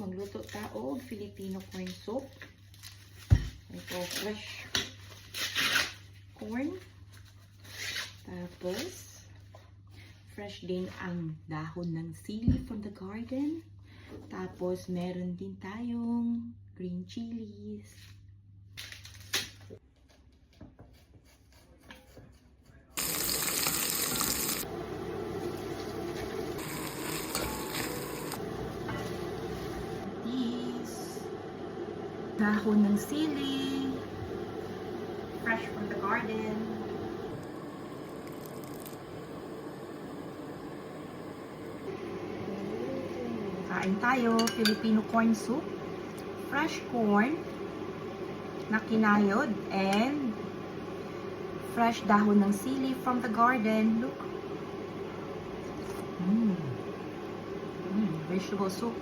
magluto ta og Filipino corn soup. Ito, fresh corn. Tapos, fresh din ang dahon ng sili from the garden. Tapos, meron din tayong green chilies. Dahon ng sili, fresh from the garden. Kain tayo, Filipino corn soup, fresh corn na kinayod, and fresh dahon ng sili from the garden. Look. Vegetable soup.